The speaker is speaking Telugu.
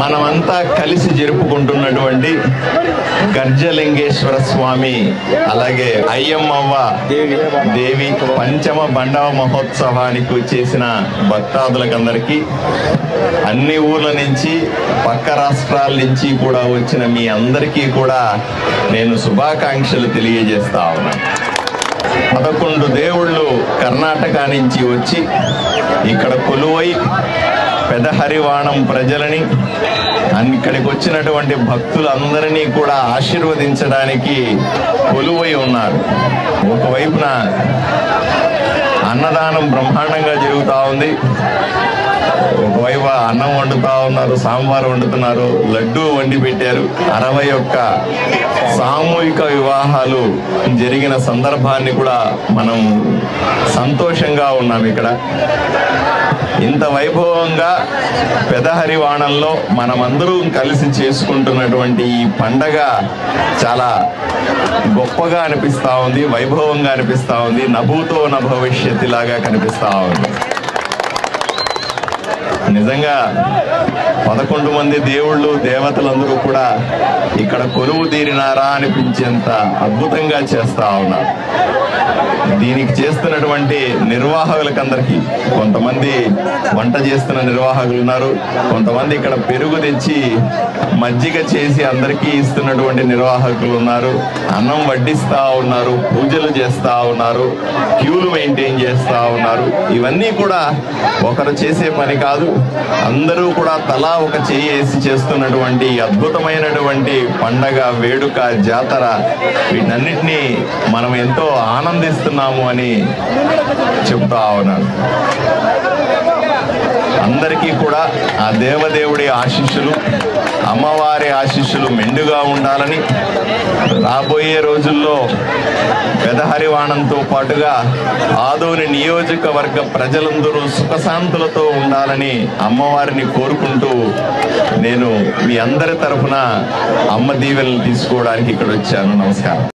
మనమంతా కలిసి జరుపుకుంటున్నటువంటి గర్జలింగేశ్వర స్వామి అలాగే అయ్యమ్మవ్వ దేవి పంచమ బండవ మహోత్సవానికి చేసిన భక్తాదులకందరికీ అన్ని ఊర్ల నుంచి పక్క రాష్ట్రాల నుంచి కూడా వచ్చిన మీ అందరికీ కూడా నేను శుభాకాంక్షలు తెలియజేస్తా ఉన్నాను. 11 దేవుళ్ళు కర్ణాటక నుంచి వచ్చి ఇక్కడ కొలువై పెదహరివాణం ప్రజలని ఇక్కడికి వచ్చినటువంటి భక్తులందరినీ కూడా ఆశీర్వదించడానికి కొలువై ఉన్నారు. ఒకవైపున అన్నదానం బ్రహ్మాండంగా జరుగుతూ ఉంది, ఒకవైపు అన్నం వండుతా ఉన్నారు, సాంబార్ వండుతున్నారు, లడ్డూ వండి పెట్టారు. 61 సామూహిక వివాహాలు జరిగిన సందర్భాన్ని కూడా మనం సంతోషంగా ఉన్నాం. ఇక్కడ ఇంత వైభవంగా పెదహరివాణంలో మనమందరూ కలిసి చేసుకుంటున్నటువంటి ఈ పండగ చాలా గొప్పగా అనిపిస్తూ ఉంది, వైభవంగా అనిపిస్తూ ఉంది, నభూతో నభవిష్యత్తు లాగా కనిపిస్తూ ఉంది. నిజంగా 11 మంది దేవుళ్ళు దేవతలందరూ కూడా ఇక్కడ కొలువు తీరినారా అనిపించేంత అద్భుతంగా చేస్తా ఉన్నారు. దీనికి చేస్తున్నటువంటి నిర్వాహకులకందరికీ, కొంతమంది వంట చేస్తున్న నిర్వాహకులు ఉన్నారు, కొంతమంది ఇక్కడ పెరుగు తెచ్చి మజ్జిగ చేసి అందరికీ ఇస్తున్నటువంటి నిర్వాహకులు ఉన్నారు, అన్నం వడ్డిస్తా ఉన్నారు, పూజలు చేస్తా ఉన్నారు, క్యూలు మెయింటైన్ చేస్తా ఉన్నారు. ఇవన్నీ కూడా ఒకరు చేసే పని కాదు, అందరూ కూడా తలా ఒక చేయి వేసి చేస్తున్నటువంటి అద్భుతమైనటువంటి పండగ, వేడుక, జాతర, వీటన్నిటినీ మనం ఎంతో ఆనందిస్తున్నాము అని చెప్తా ఉన్నాను. అందరికీ కూడా ఆ దేవదేవుడి ఆశీస్సులు, అమ్మవారి ఆశీస్సులు మెండుగా ఉండాలని, రాబోయే రోజుల్లో పెదహరివాణంతో పాటుగా ఆదోని నియోజకవర్గ ప్రజలందరూ సుఖశాంతులతో ఉండాలని అమ్మవారిని కోరుకుంటూ నేను మీ అందరి తరఫున అమ్మ దీవెనలు తీసుకోవడానికి ఇక్కడ వచ్చాను. నమస్కారం.